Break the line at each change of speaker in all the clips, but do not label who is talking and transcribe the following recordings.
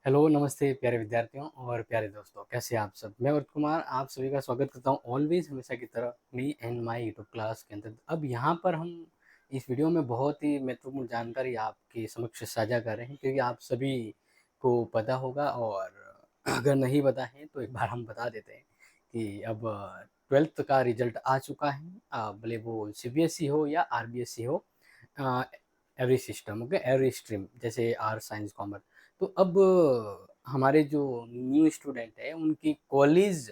Hello, नमस्ते प्यारे विद्यार्थियों और प्यारे दोस्तों, कैसे हैं आप सब? मैं वर्त कुमार आप सभी का स्वागत करता हूँ ऑलवेज हमेशा की तरह me and my YouTube class के अंदर। अब यहाँ पर हम इस वीडियो में बहुत ही महत्वपूर्ण जानकारी आपके समक्ष साझा कर रहे हैं, क्योंकि आप सभी को पता होगा, और अगर नहीं पता है तो एक बार हम बता देते हैं कि अब 12th का रिजल्ट आ चुका है। भले वो सीबीएसई हो या आरबीएसई हो, every system okay, every stream, जैसे आर्ट साइंस कॉमर्स। तो अब हमारे जो न्यू स्टूडेंट है उनकी कॉलेज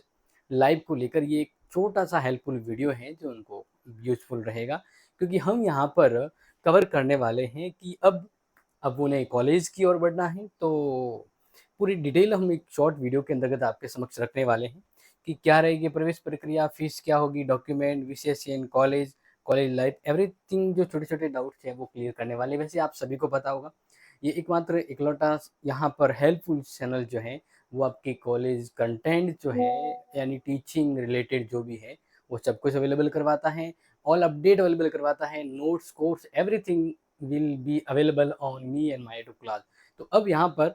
लाइफ को लेकर ये एक छोटा सा हेल्पफुल वीडियो है जो उनको यूजफुल रहेगा, क्योंकि हम यहाँ पर कवर करने वाले हैं कि अब उन्हें कॉलेज की ओर बढ़ना है। तो पूरी डिटेल हम एक शॉर्ट वीडियो के अंतर्गत आपके समक्ष रखने वाले हैं कि क्या रहेगी प्रवेश प्रक्रिया, फीस क्या होगी, डॉक्यूमेंट, विशेष कॉलेज, कॉलेज लाइफ, एवरीथिंग। जो छोटे छोटे डाउट्स हैं वो क्लियर करने वाले हैं। वैसे आप सभी को पता होगा, ये एकमात्र इकलौता यहाँ पर हेल्पफुल चैनल जो है वो आपके कॉलेज कंटेंट जो है, यानी टीचिंग रिलेटेड जो भी है वो सब कुछ अवेलेबल करवाता है। ऑल अपडेट अवेलेबल करवाता है, notes, course, everything will be available on me and my YouTube class. तो अब यहाँ पर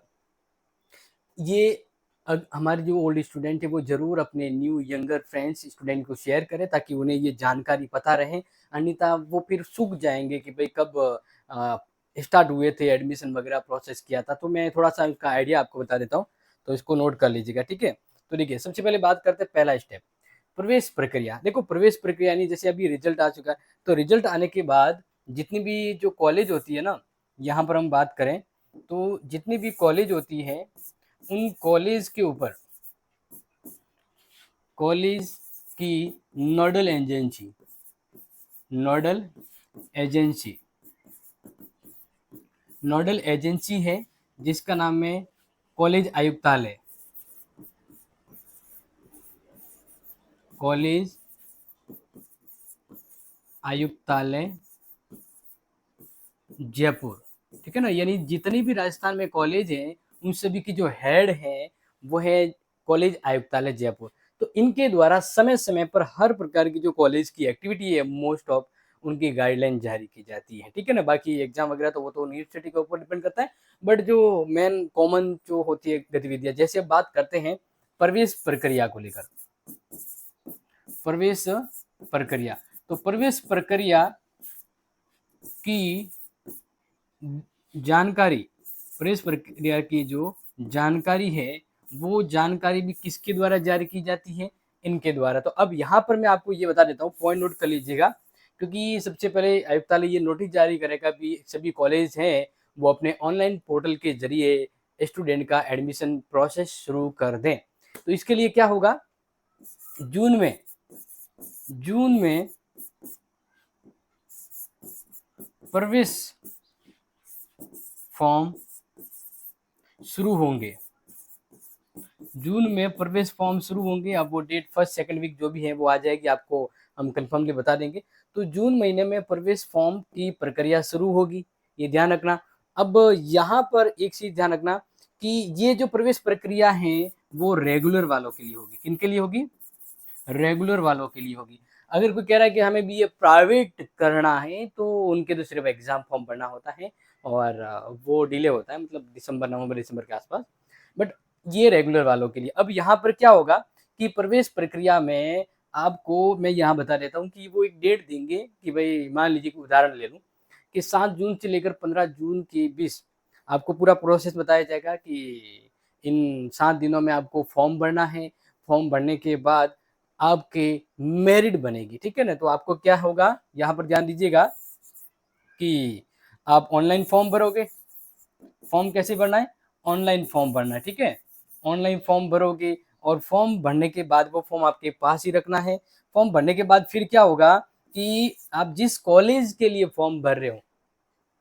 ये हमारे जो ओल्ड स्टूडेंट है वो ज़रूर अपने न्यू यंगर फ्रेंड्स स्टूडेंट को शेयर करें, ताकि उन्हें ये जानकारी पता रहे। अन्यथा वो फिर सूख जाएंगे कि भाई कब स्टार्ट हुए थे, एडमिशन वगैरह प्रोसेस किया था। तो मैं थोड़ा सा इसका आइडिया आपको बता देता हूँ, तो इसको नोट कर लीजिएगा, ठीक है। तो देखिए, सबसे पहले बात करते हैं पहला स्टेप, प्रवेश प्रक्रिया। देखो, प्रवेश प्रक्रिया यानी जैसे अभी रिजल्ट आ चुका है, तो रिजल्ट आने के बाद जितनी भी जो कॉलेज होती है ना, यहाँ पर हम बात करें तो जितनी भी कॉलेज होती है उन कॉलेज के ऊपर कॉलेज की nodal agency, nodal agency nodal agency है जिसका नाम है कॉलेज आयुक्तालय, कॉलेज आयुक्तालय जयपुर, ठीक है ना। यानी जितनी भी राजस्थान में कॉलेज हैं उन सभी की जो हेड है वो है कॉलेज आयुक्तालय जयपुर। तो इनके द्वारा समय समय पर हर प्रकार की जो कॉलेज की एक्टिविटी है, मोस्ट ऑफ उनकी गाइडलाइन जारी की जाती है, ठीक है ना। बाकी एग्जाम वगैरह तो वो तो यूनिवर्सिटी के ऊपर डिपेंड करता है, बट जो मेन कॉमन जो होती है गतिविधियां, जैसे अब बात करते हैं प्रवेश प्रक्रिया को लेकर। प्रवेश प्रक्रिया, तो प्रवेश प्रक्रिया की जानकारी, प्रवेश प्रक्रिया की जो जानकारी है वो जानकारी भी किसके द्वारा जारी की जाती है, इनके द्वारा। तो अब यहाँ पर मैं आपको ये बता देता हूँ, पॉइंट नोट कर लीजिएगा, क्योंकि सबसे पहले आयुक्तालय ये नोटिस जारी करेगा कि सभी कॉलेज हैं वो अपने ऑनलाइन पोर्टल के जरिए स्टूडेंट का एडमिशन प्रोसेस शुरू कर दें। तो इसके लिए क्या होगा, जून में प्रवेश फॉर्म शुरू होंगे, जून में प्रवेश फॉर्म शुरू होंगे। अब वो डेट फर्स्ट सेकंड वीक जो भी है वो आ जाएगी, आपको हम कंफर्मली बता देंगे। तो जून महीने में प्रवेश फॉर्म की प्रक्रिया शुरू होगी, ये ध्यान रखना। अब यहाँ पर एक चीज ध्यान रखना कि ये जो प्रवेश प्रक्रिया है वो रेगुलर वालों के लिए होगी। किनके लिए होगी? रेगुलर वालों के लिए होगी। अगर कोई कह रहा है कि हमें भी ये प्राइवेट करना है तो उनके तो सिर्फ एग्जाम फॉर्म भरना होता है, और वो डिले होता है, मतलब नवंबर दिसंबर के आसपास। बट ये रेगुलर वालों के लिए। अब यहाँ पर क्या होगा कि प्रवेश प्रक्रिया में आपको मैं यहाँ बता देता हूँ कि वो एक डेट देंगे कि भाई मान लीजिए कि उदाहरण ले लूँ कि 7 जून से लेकर 15 जून के बीच आपको पूरा प्रोसेस बताया जाएगा कि इन 7 दिनों में आपको फॉर्म भरना है। फॉर्म भरने के बाद आपके मेरिट बनेगी, ठीक है ना। तो आपको क्या होगा, यहाँ पर ध्यान दीजिएगा कि आप ऑनलाइन फॉर्म भरोगे। फॉर्म कैसे भरना है? ऑनलाइन फॉर्म भरना है, ठीक है। ऑनलाइन फॉर्म भरोगे और फॉर्म भरने के बाद वो फॉर्म आपके पास ही रखना है। फॉर्म भरने के बाद फिर क्या होगा कि आप जिस कॉलेज के लिए फॉर्म भर रहे हो,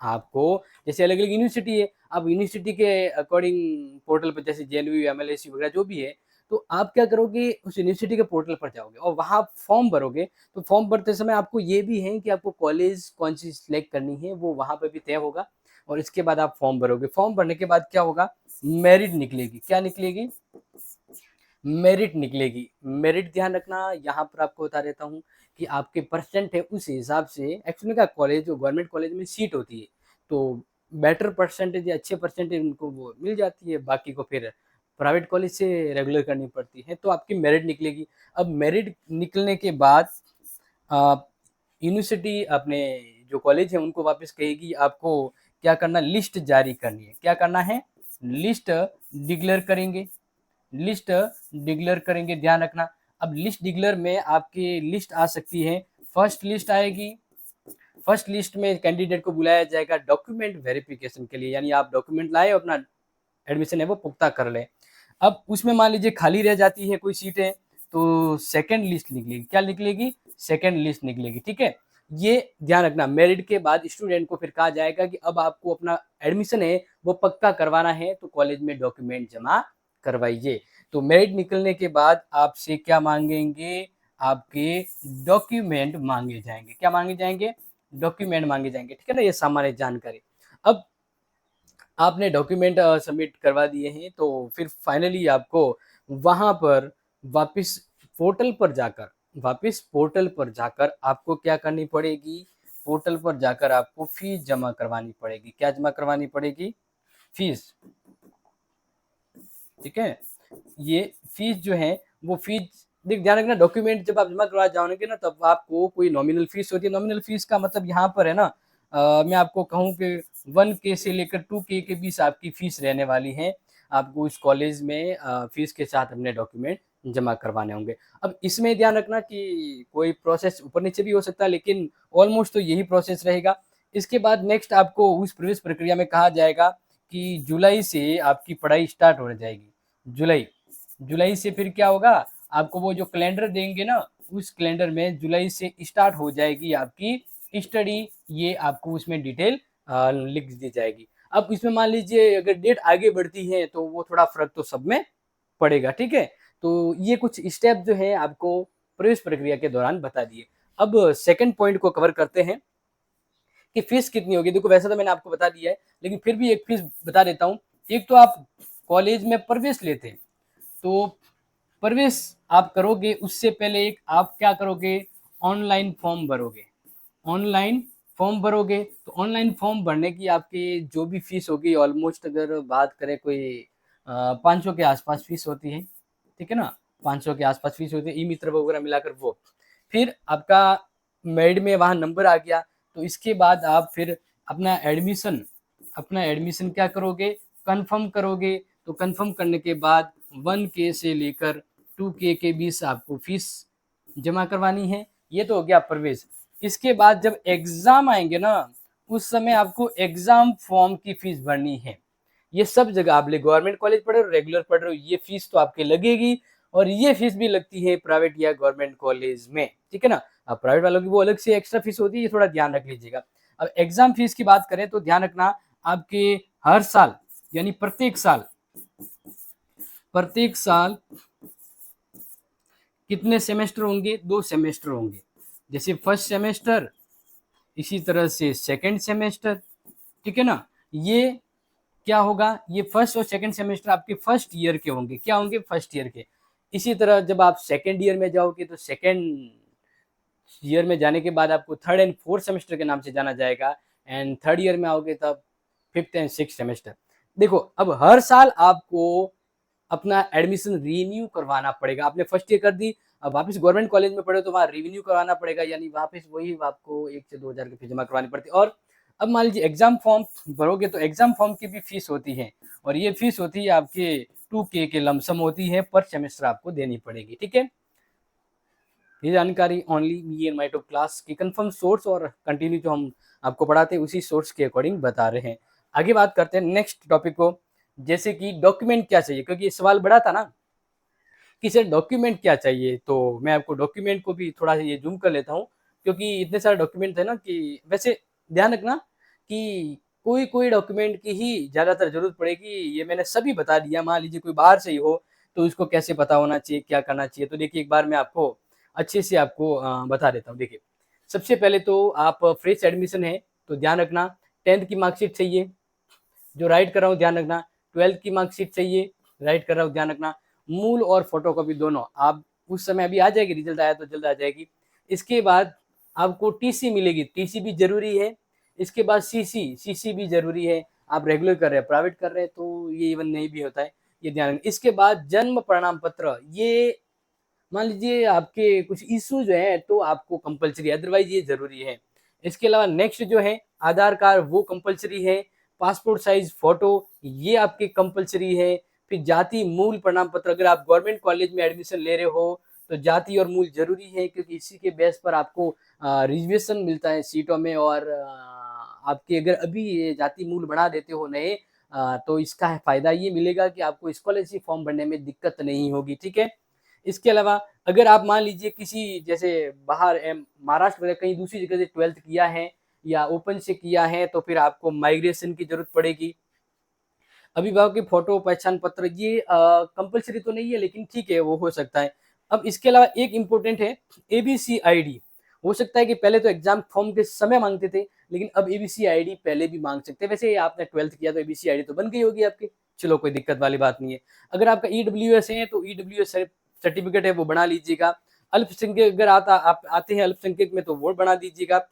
आपको जैसे अलग अलग यूनिवर्सिटी है, आप यूनिवर्सिटी के अकॉर्डिंग पोर्टल पर, जैसे जेएनयू, एमएलएसी वगैरह जो भी है, तो आप क्या करोगे, उस यूनिवर्सिटी के पोर्टल पर जाओगे और वहाँ फॉर्म भरोगे। तो फॉर्म भरते समय आपको ये भी है कि आपको कॉलेज कौन सी सिलेक्ट करनी है वो वहाँ पर भी तय होगा, और इसके बाद आप फॉर्म भरोगे। फॉर्म भरने के बाद क्या होगा, मेरिट निकलेगी। क्या निकलेगी? मेरिट निकलेगी। मेरिट ध्यान रखना, यहाँ पर आपको बता देता हूँ कि आपके परसेंट है उस हिसाब से, एक्चुअली का कॉलेज जो गवर्नमेंट कॉलेज में सीट होती है, तो बेटर परसेंटेज या अच्छे परसेंटेज उनको वो मिल जाती है, बाकी को फिर प्राइवेट कॉलेज से रेगुलर करनी पड़ती है, तो आपकी मेरिट निकलेगी। अब मेरिट निकलने के बाद यूनिवर्सिटी अपने जो कॉलेज है उनको वापस कहेगी आपको क्या करना, लिस्ट जारी करनी है। क्या करना है, लिस्ट डिक्लेयर करेंगे, लिस्ट डिक्लेयर करेंगे, ध्यान रखना। अब लिस्ट डिक्लेयर में आपकी लिस्ट आ सकती है, फर्स्ट लिस्ट आएगी, फर्स्ट लिस्ट में कैंडिडेट को बुलाया जाएगा डॉक्यूमेंट वेरिफिकेशन के लिए, यानी आप डॉक्यूमेंट लाए अपना एडमिशन है वो पुख्ता कर ले। अब उसमें मान लीजिए खाली रह जाती है कोई सीटें, तो सेकंड लिस्ट निकलेगी। क्या निकलेगी, सेकंड लिस्ट निकलेगी, ठीक है। ये ध्यान रखना, मेरिट के बाद स्टूडेंट को फिर कहा जाएगा कि अब आपको अपना एडमिशन है वो पक्का करवाना है, तो कॉलेज में डॉक्यूमेंट जमा करवाइए। तो मेरिट निकलने के बाद आपसे क्या मांगेंगे, आपके डॉक्यूमेंट मांगे जाएंगे। क्या मांगे जाएंगे, डॉक्यूमेंट मांगे जाएंगे, ठीक है ना। ये सामान्य जानकारी। अब आपने डॉक्यूमेंट सबमिट करवा दिए हैं, तो फिर फाइनली आपको वहां पर वापस पोर्टल पर जाकर आपको क्या करनी पड़ेगी, पोर्टल पर जाकर आपको फीस जमा करवानी पड़ेगी। क्या जमा करवानी पड़ेगी, फीस, ठीक है। ये फीस जो है वो फीस देख, ध्यान रखना, डॉक्यूमेंट जब आप जमा करवा जाओगे ना तब आपको कोई नॉमिनल फीस होती है। नॉमिनल फीस का मतलब यहाँ पर है ना, मैं आपको कहूँ कि 1K से लेकर 2K के बीच आपकी फीस रहने वाली है। आपको इस कॉलेज में फीस के साथ अपने डॉक्यूमेंट जमा करवाने होंगे। अब इसमें ध्यान रखना कि कोई प्रोसेस ऊपर नीचे भी हो सकता है, लेकिन ऑलमोस्ट तो यही प्रोसेस रहेगा। इसके बाद नेक्स्ट आपको उस प्रवेश प्रक्रिया में कहा जाएगा कि जुलाई से आपकी पढ़ाई स्टार्ट हो जाएगी। जुलाई से फिर क्या होगा, आपको वो जो कैलेंडर देंगे ना, उस कैलेंडर में जुलाई से स्टार्ट हो जाएगी आपकी स्टडी। ये आपको उसमें डिटेल लिख दी जाएगी। अब इसमें मान लीजिए अगर डेट आगे बढ़ती है तो वो थोड़ा फर्क तो सब में पड़ेगा, ठीक है। तो ये कुछ स्टेप जो है आपको प्रवेश प्रक्रिया के दौरान बता दिए। अब सेकंड पॉइंट को कवर करते हैं कि फीस कितनी होगी। देखो वैसे तो मैंने आपको बता दिया है, लेकिन फिर भी एक फीस बता देता हूँ। एक तो आप कॉलेज में प्रवेश लेते हैं, तो प्रवेश आप करोगे उससे पहले एक आप क्या करोगे, ऑनलाइन फॉर्म भरोगे। ऑनलाइन फॉर्म भरोगे तो ऑनलाइन फॉर्म भरने की आपकी जो भी फीस होगी, ऑलमोस्ट अगर बात करें कोई 500 के आसपास फीस होती है, ठीक है ना। 500 के आसपास फीस होती है, ई मित्र वगैरह मिलाकर वो। फिर आपका मेरिट में वहाँ नंबर आ गया, तो इसके बाद आप फिर अपना एडमिशन क्या करोगे, कंफर्म करोगे। तो कंफर्म करने के बाद 1K से लेकर 2K के बीच आपको फीस जमा करवानी है। ये तो हो गया प्रवेश। इसके बाद जब एग्जाम आएंगे ना, उस समय आपको एग्जाम फॉर्म की फीस भरनी है। ये सब जगह आप गवर्नमेंट कॉलेज पढ़ रहे हो, रेगुलर पढ़ रहे हो, ये फीस तो आपके लगेगी। और ये फीस भी लगती है प्राइवेट या गवर्नमेंट कॉलेज में, ठीक है ना। अब प्राइवेट वालों की वो अलग से एक्स्ट्रा फीस होती है, ये थोड़ा ध्यान रख लीजिएगा। अब एग्जाम फीस की बात करें तो ध्यान रखना, आपके हर साल यानी प्रत्येक साल कितने सेमेस्टर होंगे, 2 सेमेस्टर होंगे। जैसे फर्स्ट सेमेस्टर, इसी तरह से सेकंड सेमेस्टर, ठीक है ना। ये क्या होगा, ये फर्स्ट और सेकंड सेमेस्टर आपके फर्स्ट ईयर के होंगे। क्या होंगे, फर्स्ट ईयर के। इसी तरह जब आप सेकंड ईयर में जाओगे तो सेकंड ईयर में जाने के बाद आपको थर्ड एंड फोर्थ सेमेस्टर के नाम से जाना जाएगा। एंड थर्ड ईयर में आओगे तब फिफ्थ एंड सिक्स सेमेस्टर। देखो अब हर साल आपको अपना एडमिशन रिन्यू करवाना पड़ेगा। आपने फर्स्ट ईयर कर दी, अब वापस गवर्नमेंट कॉलेज में पढ़े तो वहाँ रिन्यू करवाना पड़ेगा, यानी वापस वही आपको 1 से 2 हज़ार की फीस जमा करवानी पड़ती है। और अब मान लीजिए एग्जाम फॉर्म भरोगे तो एग्जाम फॉर्म की भी फीस होती है, और ये फीस होती है आपके 2K के लमसम होती है, पर सेमेस्टर आपको देनी पड़ेगी, ठीक है। ये जानकारी only me and my top class की कंफर्म सोर्स और कंटिन्यू जो हम आपको पढ़ाते हैं उसी सोर्स के अकॉर्डिंग बता रहे हैं। आगे बात करते हैं नेक्स्ट टॉपिक को, जैसे कि डॉक्यूमेंट क्या चाहिए, क्योंकि ये सवाल बड़ा था ना कि सर डॉक्यूमेंट क्या चाहिए। तो मैं आपको डॉक्यूमेंट को भी थोड़ा ये जूम कर लेता हूँ, क्योंकि इतने सारे डॉक्यूमेंट है ना कि वैसे ध्यान रखना कि कोई कोई डॉक्यूमेंट की ही ज़्यादातर जरूरत पड़ेगी। ये मैंने सभी बता दिया। मान लीजिए कोई बाहर से ही हो तो उसको कैसे पता होना चाहिए, क्या करना चाहिए। तो देखिए एक बार मैं आपको अच्छे से आपको बता देता हूँ। देखिए सबसे पहले तो आप फ्रेश एडमिशन है तो ध्यान रखना 10th की मार्कशीट चाहिए, जो राइट कर रहा हूँ ध्यान रखना। 12th की मार्कशीट चाहिए, राइट कर रहा हूँ ध्यान रखना। मूल और फोटोकॉपी दोनों आप उस समय अभी आ जाएगी, रिजल्ट आया तो जल्द आ जाएगी। इसके बाद आपको टीसी मिलेगी, टीसी भी जरूरी है। इसके बाद सीसी भी जरूरी है। आप रेगुलर कर रहे हैं, प्राइवेट कर रहे हैं तो ये इवन नहीं भी होता है, ये ध्यान रखना। इसके बाद जन्म प्रमाण पत्र, ये मान लीजिए आपके कुछ इशू जो है तो आपको कंपलसरी, अदरवाइज ये जरूरी है। इसके अलावा नेक्स्ट जो है आधार कार्ड, वो कंपलसरी है। पासपोर्ट साइज फोटो, ये आपके कंपलसरी है। फिर जाति मूल प्रमाण पत्र, अगर आप गवर्नमेंट कॉलेज में एडमिशन ले रहे हो तो जाति और मूल जरूरी है, क्योंकि इसी के बेस पर आपको रिजर्वेशन मिलता है सीटों में। और आपके अगर अभी ये जाति मूल बढ़ा देते हो नए, तो इसका फायदा ये मिलेगा कि आपको स्कॉलरशिप फॉर्म भरने में दिक्कत नहीं होगी, ठीक है। इसके अलावा अगर आप मान लीजिए किसी जैसे बाहर महाराष्ट्र में कहीं दूसरी जगह से 12th किया है या ओपन से किया है, तो फिर आपको माइग्रेशन की जरूरत पड़ेगी। अभिभावक की फोटो, पहचान पत्र, ये कंपलसरी तो नहीं है लेकिन ठीक है, वो हो सकता है। अब इसके अलावा एक इम्पोर्टेंट है एबीसी आईडी। हो सकता है कि पहले तो एग्जाम फॉर्म के समय मांगते थे, लेकिन अब एबीसी आईडी पहले भी मांग सकते हैं। वैसे आपने 12th किया तो एबीसी आईडी तो बन गई होगी आपकी, चलो कोई दिक्कत वाली बात नहीं है। अगर आपका ईडब्ल्यूएस है तो ईडब्ल्यूएस सर्टिफिकेट है वो बना लीजिएगा। अल्पसंख्यक अगर आप आते हैं अल्पसंख्यक में तो वो बना दीजिएगा।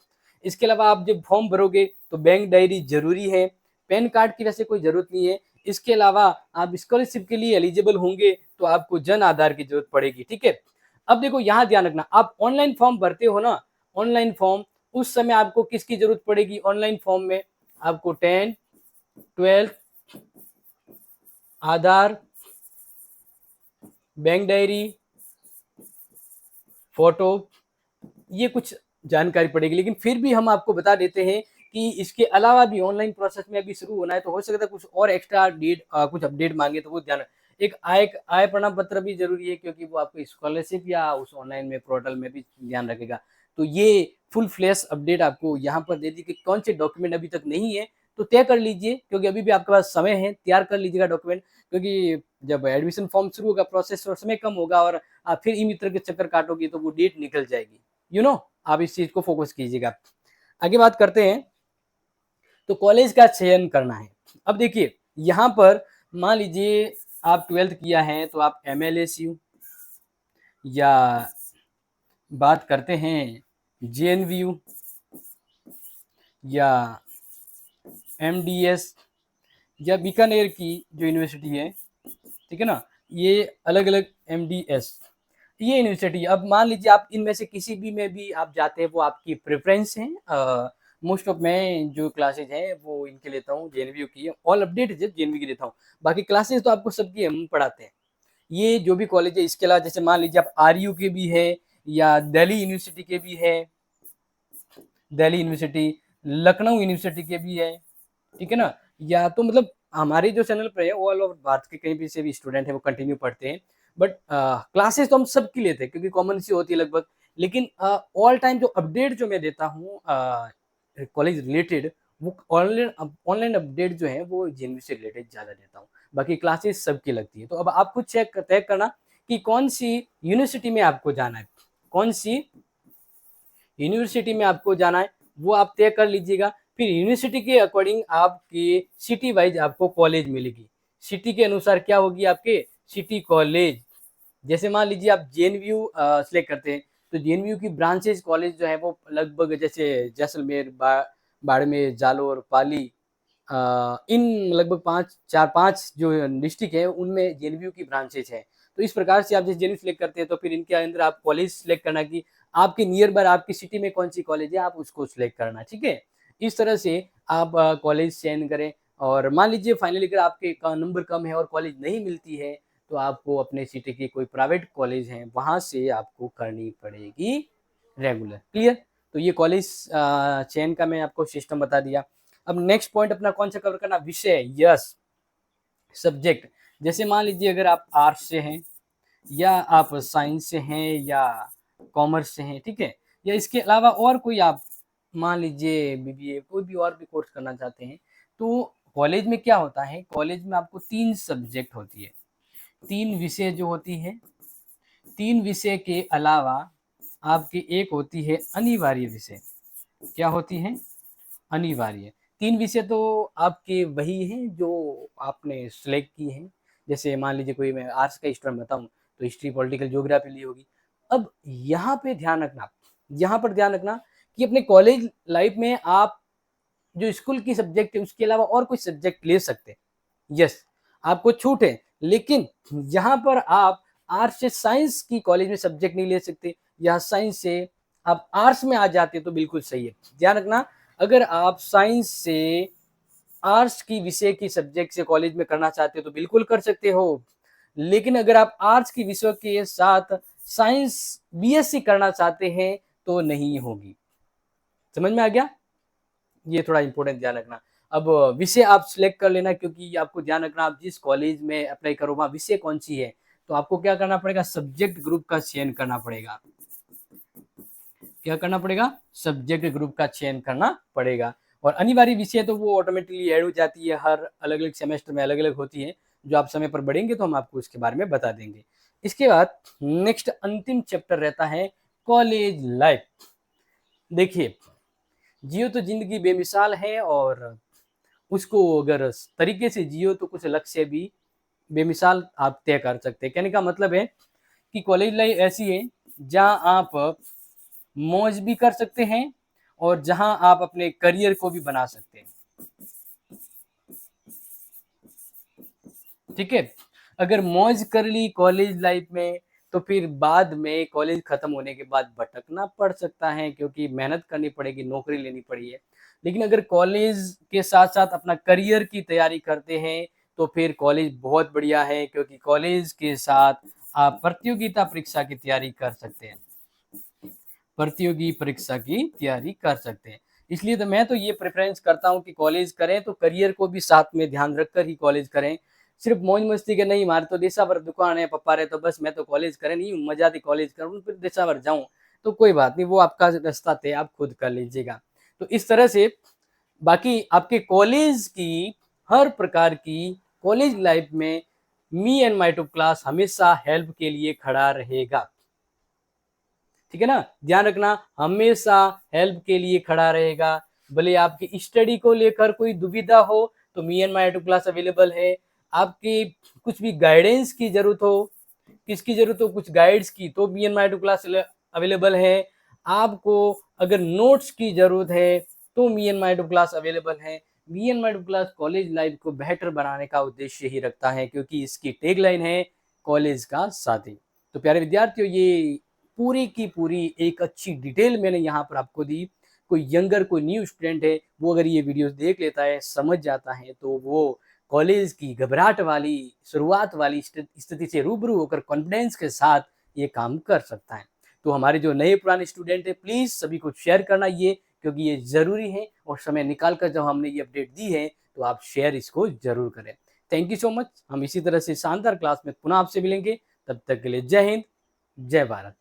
इसके अलावा आप जब फॉर्म भरोगे तो बैंक डायरी जरूरी है। पैन कार्ड की वैसे कोई जरूरत नहीं है। इसके अलावा आप स्कॉलरशिप के लिए एलिजिबल होंगे तो आपको जन आधार की जरूरत पड़ेगी, ठीक है। अब देखो यहाँ ध्यान रखना, आप ऑनलाइन फॉर्म भरते हो ना, ऑनलाइन फॉर्म, उस समय आपको किसकी जरूरत पड़ेगी ऑनलाइन फॉर्म में? आपको 10, 12, आधार, बैंक डायरी, फोटो, ये कुछ जानकारी पड़ेगी। लेकिन फिर भी हम आपको बता देते हैं कि इसके अलावा भी ऑनलाइन प्रोसेस में अभी शुरू होना है, तो हो सकता है कुछ और एक्स्ट्रा कुछ अपडेट मांगे, तो वो ध्यान। एक आय प्रमाण पत्र भी जरूरी है, क्योंकि वो आपको स्कॉलरशिप या उस ऑनलाइन में पोर्टल में भी ध्यान रखेगा। तो ये फुल फ्लैश अपडेट आपको यहाँ पर दे दी कि कौन से डॉक्यूमेंट अभी तक नहीं है तो तय कर लीजिए, क्योंकि अभी भी आपके पास समय है, तैयार कर लीजिएगा डॉक्यूमेंट। क्योंकि जब एडमिशन फॉर्म शुरू होगा प्रोसेस और समय कम होगा और आप फिर ई मित्र के चक्कर काटोगे तो वो डेट निकल जाएगी। आप इस चीज को फोकस कीजिएगा। आगे बात करते हैं, तो कॉलेज का चयन करना है। अब देखिए यहाँ पर मान लीजिए आप 12th किया है तो आप एमएलएसयू, या बात करते हैं जेएनवीयू, या एमडीएस, या बीकानेर की जो यूनिवर्सिटी है, ठीक है ना, ये अलग अलग एमडीएस, ये यूनिवर्सिटी। अब मान लीजिए आप इनमें से किसी भी में भी आप जाते हैं, वो आपकी प्रेफरेंस है। मोस्ट ऑफ मैं जो क्लासेज हैं वो इनके लेता हूँ, जेएनवीयू की, ऑल अपडेट जेएनवी की लेता हूँ। बाकी क्लासेज तो आपको सबकी हम पढ़ाते हैं, ये जो भी कॉलेज है। इसके अलावा जैसे मान लीजिए आप आरयू के भी है, या दिल्ली यूनिवर्सिटी के भी है, दिल्ली यूनिवर्सिटी, लखनऊ यूनिवर्सिटी के भी है, ठीक है ना। या तो मतलब हमारे जो चैनल पर है ऑल ओवर भारत के कहीं भी से भी स्टूडेंट है वो कंटिन्यू पढ़ते हैं। बट क्लासेस तो हम सबकी लेते हैं, क्योंकि कॉमन सी होती है लगभग। लेकिन ऑल टाइम जो अपडेट जो मैं देता हूँ कॉलेज रिलेटेड, वो ऑनलाइन ऑनलाइन अपडेट जो है वो जेएनवी से रिलेटेड ज़्यादा देता हूँ। बाकी क्लासेस सबकी लगती है। तो अब आप खुद चेक तय करना कि कौन सी यूनिवर्सिटी में आपको जाना है, कौन सी यूनिवर्सिटी में आपको जाना है वो आप तय कर लीजिएगा। फिर यूनिवर्सिटी के अकॉर्डिंग आपकी सिटी वाइज आपको कॉलेज मिलेगी। सिटी के अनुसार क्या होगी आपके सिटी कॉलेज। जैसे मान लीजिए आप जेएनवीयू सेलेक्ट करते हैं, तो जेएनवीयू की ब्रांचेज कॉलेज जो है वो लगभग जैसे जैसलमेर, बाड़मेर, जालोर, पाली, इन लगभग 5 जो डिस्ट्रिक्ट है उनमें जेएनवीयू की ब्रांचेज है। तो इस प्रकार से आप जैसे जेएनयू सेलेक्ट करते हैं तो फिर इनके अंदर आप कॉलेज सेलेक्ट करना कि आपके नियर बाय आपकी सिटी में कौन सी कॉलेज है, आप उसको सिलेक्ट करना, ठीक है। इस तरह से आप कॉलेज चयन करें। और मान लीजिए फाइनली अगर आपके का नंबर कम है और कॉलेज नहीं मिलती है, तो आपको अपने सिटी की कोई प्राइवेट कॉलेज है वहाँ से आपको करनी पड़ेगी रेगुलर। क्लियर? तो ये कॉलेज चयन का मैं आपको सिस्टम बता दिया। अब नेक्स्ट पॉइंट अपना कौन सा कवर करना, विषय, यस, सब्जेक्ट। जैसे मान लीजिए अगर आप आर्ट्स से हैं, या आप साइंस से हैं, या कॉमर्स से हैं, ठीक है, या इसके अलावा और कोई आप मान लीजिए बीबीए, कोई भी और भी कोर्स करना चाहते हैं, तो कॉलेज में क्या होता है, कॉलेज में आपको 3 सब्जेक्ट होती है, 3 विषय जो होती है। 3 विषय के अलावा आपकी एक होती है अनिवार्य विषय। क्या होती है? अनिवार्य। 3 विषय तो आपके वही हैं जो आपने सेलेक्ट की हैं। जैसे मान लीजिए कोई मैं आर्ट्स का स्टूडेंट बताऊँ तो हिस्ट्री, पॉलिटिकल, ज्योग्राफी ली होगी। अब यहाँ पे ध्यान रखना, यहाँ पर ध्यान रखना कि अपने कॉलेज लाइफ में आप जो स्कूल की सब्जेक्ट है उसके अलावा और कोई सब्जेक्ट ले सकते हैं, यस आपको छूट है। लेकिन यहाँ पर आप आर्ट्स से साइंस की कॉलेज में सब्जेक्ट नहीं ले सकते, या साइंस से आप आर्ट्स में आ जाते तो बिल्कुल सही है। ध्यान रखना, अगर आप साइंस से आर्ट्स की विषय की सब्जेक्ट से कॉलेज में करना चाहते हो तो बिल्कुल कर सकते हो, लेकिन अगर आप आर्ट्स की विषय के साथ साइंस बीएससी करना चाहते हैं तो नहीं होगी। समझ में आ गया? ये थोड़ा इंपॉर्टेंट ध्यान रखना। अब विषय आप सिलेक्ट कर लेना, क्योंकि आपको ध्यान रखना आप जिस कॉलेज में अप्लाई करो वहाँ विषय कौन सी है, तो आपको क्या करना पड़ेगा, सब्जेक्ट ग्रुप का चयन करना पड़ेगा। क्या करना पड़ेगा, सब्जेक्ट ग्रुप का चयन करना पड़ेगा। और अनिवार्य विषय तो वो ऑटोमेटिकली ऐड हो जाती है, हर अलग अलग सेमेस्टर में अलग अलग होती है, जो आप समय पर बढ़ेंगे तो हम आपको इसके बारे में बता देंगे। इसके बाद नेक्स्ट अंतिम चैप्टर रहता है कॉलेज लाइफ। देखिए, जियो तो जिंदगी बेमिसाल है, और उसको अगर तरीके से जियो तो कुछ लक्ष्य भी बेमिसाल आप तय कर सकते हैं। कहने का मतलब है कि कॉलेज लाइफ ऐसी है जहां आप मौज भी कर सकते हैं और जहां आप अपने करियर को भी बना सकते हैं। ठीक है, अगर मौज कर ली कॉलेज लाइफ में तो फिर बाद में कॉलेज खत्म होने के बाद भटकना पड़ सकता है, क्योंकि मेहनत करनी पड़ेगी, नौकरी लेनी पड़ी है। लेकिन अगर कॉलेज के साथ साथ अपना करियर की तैयारी करते हैं तो फिर कॉलेज बहुत बढ़िया है, क्योंकि कॉलेज के साथ आप प्रतियोगिता परीक्षा की तैयारी कर सकते हैं, प्रतियोगी परीक्षा की तैयारी कर सकते हैं। इसलिए तो मैं तो ये प्रेफरेंस करता हूँ कि कॉलेज करें तो करियर को भी साथ में ध्यान रखकर ही कॉलेज करें। सिर्फ मौज मस्ती के नहीं, हमारे तो देशा भर दुकान है पप्पा रहे तो बस मैं तो कॉलेज करें नहीं, मजा आती कॉलेज करूँ फिर देशा भर जाऊँ, तो कोई बात नहीं, वो आपका रास्ता तय आप खुद कर लीजिएगा। तो इस तरह से बाकी आपके कॉलेज की हर प्रकार की कॉलेज लाइफ में me and my tube class हमेशा हेल्प के लिए खड़ा रहेगा। ठीक है ना, ध्यान रखना, हमेशा हेल्प के लिए खड़ा रहेगा। भले आपकी स्टडी को लेकर कोई दुविधा हो तो me and my to class available है। आपकी कुछ भी गाइडेंस की जरूरत हो, किसकी जरूरत हो कुछ गाइड्स की, तो me and my to class available है। आपको अगर नोट्स की जरूरत है तो me and my to class available है। Me and my to class college life को बेहतर बनाने का उद्देश्य ही रखता है, क्योंकि इसकी टैगलाइन है कॉलेज का साथी। तो प्यारे विद्यार्थियों, ये पूरी की पूरी एक अच्छी डिटेल मैंने यहाँ पर आपको दी। कोई यंगर कोई न्यू स्टूडेंट है, वो अगर ये वीडियोस देख लेता है, समझ जाता है, तो वो कॉलेज की घबराहट वाली शुरुआत वाली स्थिति से रूबरू होकर कॉन्फिडेंस के साथ ये काम कर सकता है। तो हमारे जो नए पुराने स्टूडेंट है, प्लीज सभी को शेयर करना ये, क्योंकि ये जरूरी है, और समय निकाल कर जब हमने ये अपडेट दी है तो आप शेयर इसको जरूर करें। Thank you so much. हम इसी तरह से शानदार क्लास में पुनः आपसे मिलेंगे, तब तक के लिए जय हिंद, जय भारत।